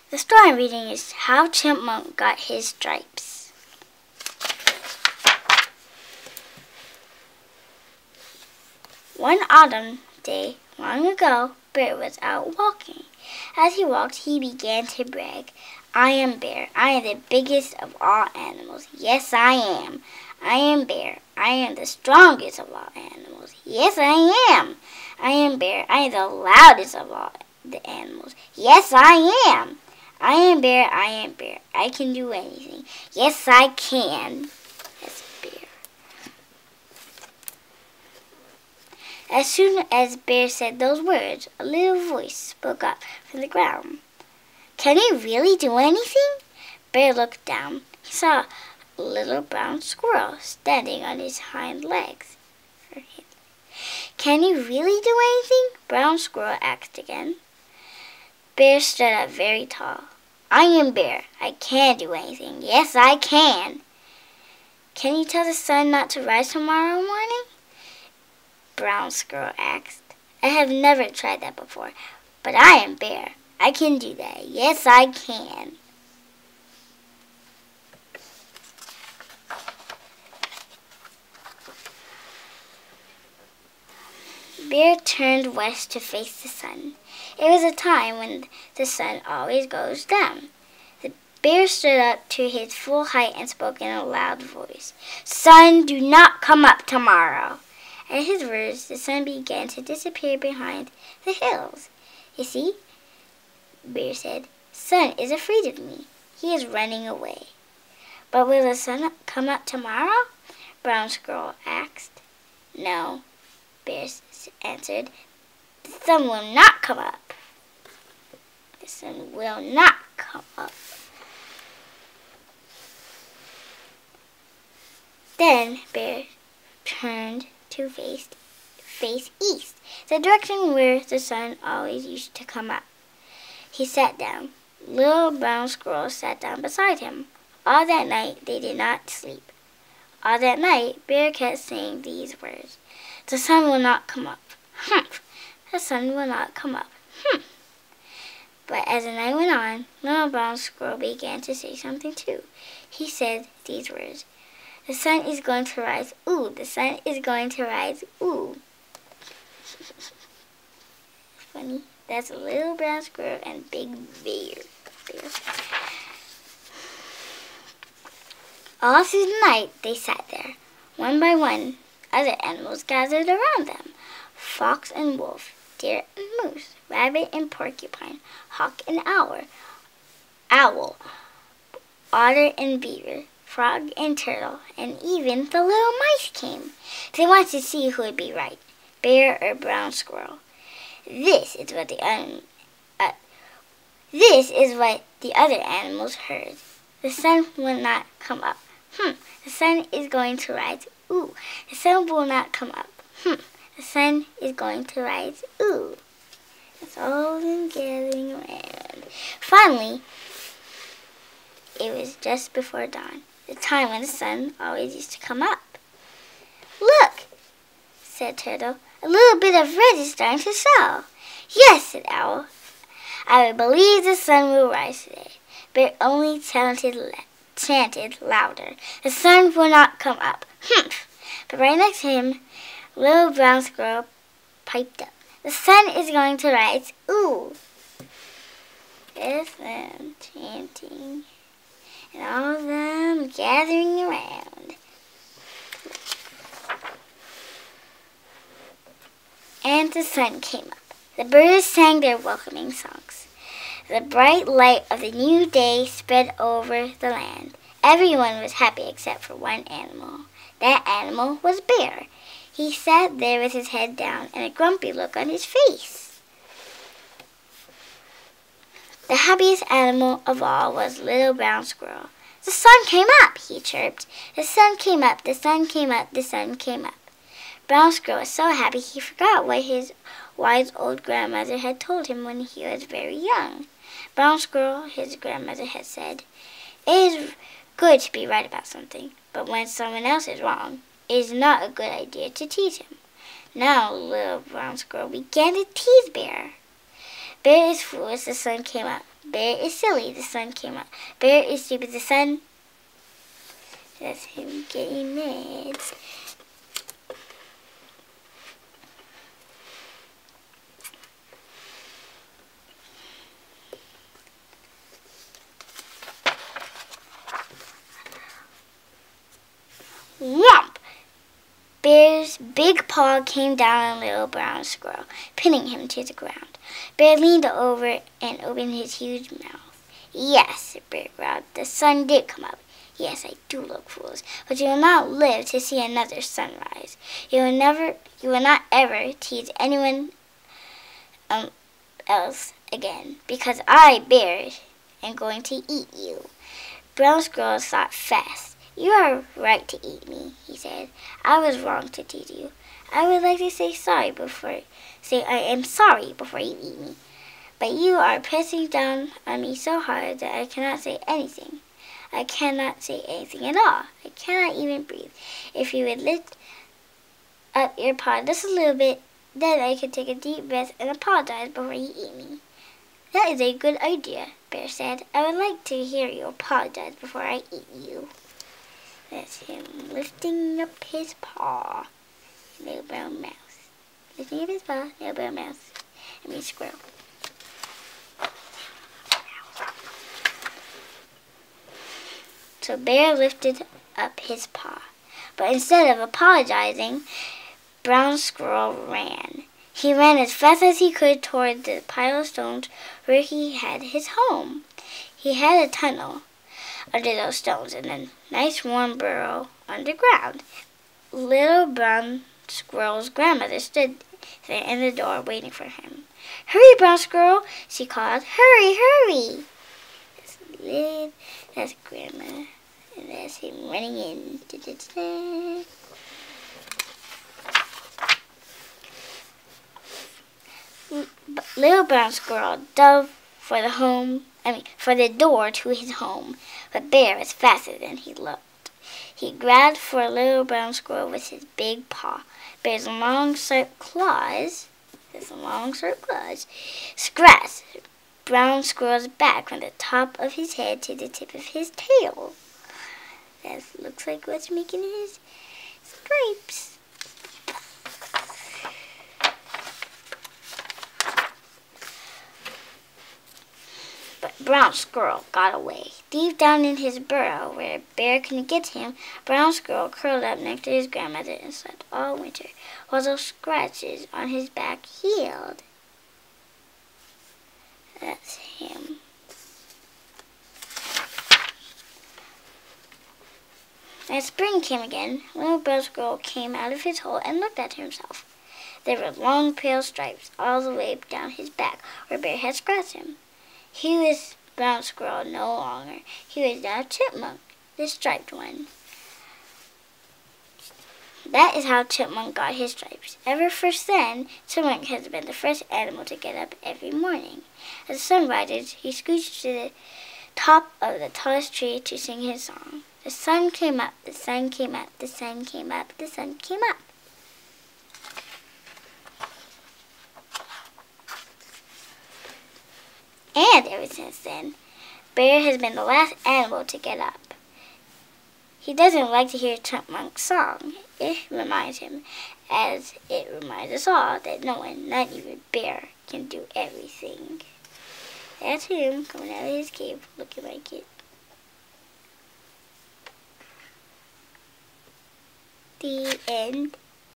The story I'm reading is How Chipmunk Got His Stripes. One autumn day, long ago, Bear was out walking. As he walked, he began to brag. I am Bear. I am the biggest of all animals. Yes, I am. I am Bear. I am the strongest of all animals. Yes, I am. I am Bear. I am the loudest of all the animals. Yes, I am. I am Bear. I am Bear. I can do anything. Yes, I can. That's Bear. As soon as Bear said those words, a little voice spoke up from the ground. Can you really do anything? Bear looked down. He saw a little brown squirrel standing on his hind legs. Can you really do anything? Brown Squirrel asked again. Bear stood up very tall. I am Bear. I can do anything. Yes, I can. Can you tell the sun not to rise tomorrow morning? Brown Squirrel asked. I have never tried that before, but I am Bear. I can do that. Yes, I can. Bear turned west to face the sun. It was a time when the sun always goes down. The bear stood up to his full height and spoke in a loud voice. Sun, do not come up tomorrow. At his words, the sun began to disappear behind the hills. You see, Bear said, Sun is afraid of me. He is running away. But will the sun come up tomorrow? Brown Squirrel asked. No, Bear answered. The sun will not come up. The sun will not come up. Then Bear turned to face east, the direction where the sun always used to come up. He sat down. Little Brown Squirrel sat down beside him. All that night they did not sleep. All that night Bear kept saying these words. The sun will not come up. Humph! The sun will not come up. Humph! But as the night went on, Little Brown Squirrel began to say something too. He said these words. The sun is going to rise. Ooh, the sun is going to rise. Ooh. Funny. That's a Little Brown Squirrel and Big Bear. All through the night they sat there. One by one, other animals gathered around them. Fox and wolf, deer and moose, rabbit and porcupine, hawk and owl, otter and beaver, frog and turtle, and even the little mice came. They wanted to see who would be right, Bear or Brown Squirrel. This is what the other animals heard. The sun will not come up. The sun is going to rise. Ooh, the sun will not come up. The sun is going to rise. Ooh. It's all been gathering around. Finally, it was just before dawn, the time when the sun always used to come up. Look, said Turtle, a little bit of red is starting to show. Yes, said Owl. I believe the sun will rise today. Bear only chanted louder. The sun will not come up. Humph! But right next to him, Little Brown Squirrel piped up. The sun is going to rise. Ooh! There's them chanting, and all of them gathering around. And the sun came up. The birds sang their welcoming songs. The bright light of the new day spread over the land. Everyone was happy except for one animal. That animal was Bear. He sat there with his head down and a grumpy look on his face. The happiest animal of all was Little Brown Squirrel. The sun came up, he chirped. The sun came up, the sun came up, the sun came up. Brown Squirrel was so happy he forgot what his wise old grandmother had told him when he was very young. Brown Squirrel, his grandmother had said, it is good to be right about something, but when someone else is wrong, it is not a good idea to tease him. Now Little Brown Squirrel began to tease Bear. Bear is foolish, the sun came up. Bear is silly, the sun came up. Bear is stupid, the sun. That's him getting mad. Whomp! Bear's big paw came down on Little Brown Squirrel, pinning him to the ground. Bear leaned over and opened his huge mouth. Yes, Bear growled, the sun did come up. Yes, I do look foolish, but you will not live to see another sunrise. You will not ever tease anyone else again, because I, Bear, am going to eat you. Brown Squirrel thought fast. You are right to eat me, he said. I was wrong to tease you. I would like to say I am sorry before you eat me. But you are pressing down on me so hard that I cannot say anything. I cannot say anything at all. I cannot even breathe. If you would lift up your paw just a little bit, then I could take a deep breath and apologize before you eat me. That is a good idea, Bear said. I would like to hear you apologize before I eat you. That's him lifting up his paw. Little brown mouse. Lifting up his paw, little brown mouse. I mean squirrel. So Bear lifted up his paw. But instead of apologizing, Brown Squirrel ran. He ran as fast as he could toward the pile of stones where he had his home. He had a tunnel under those stones and a nice warm burrow underground. Little Brown Squirrel's grandmother stood there in the door waiting for him. Hurry, Brown Squirrel, she called. Hurry, hurry. That's Grandma. And that's him running in. Da-da-da. Little Brown Squirrel dove for the door to his home, but Bear was faster than he looked. He grabbed for Little Brown Squirrel with his big paw. Bear's long, sharp claws, scratched Brown Squirrel's back from the top of his head to the tip of his tail. That looks like what's making his stripes. But Brown Squirrel got away. Deep down in his burrow, where Bear couldn't get to him, Brown Squirrel curled up next to his grandmother and slept all winter, while those scratches on his back healed. That's him. As spring came again, Little Brown Squirrel came out of his hole and looked at himself. There were long pale stripes all the way down his back where Bear had scratched him. He was Brown Squirrel no longer. He was now Chipmunk, the striped one. That is how Chipmunk got his stripes. Ever since then, Chipmunk has been the first animal to get up every morning. As the sun rises, he scoots to the top of the tallest tree to sing his song. The sun came up, the sun came up, the sun came up, the sun came up. And ever since then, Bear has been the last animal to get up. He doesn't like to hear Chipmunk's song. It reminds him, as it reminds us all, that no one, not even Bear, can do everything. That's him coming out of his cave looking like it. The end.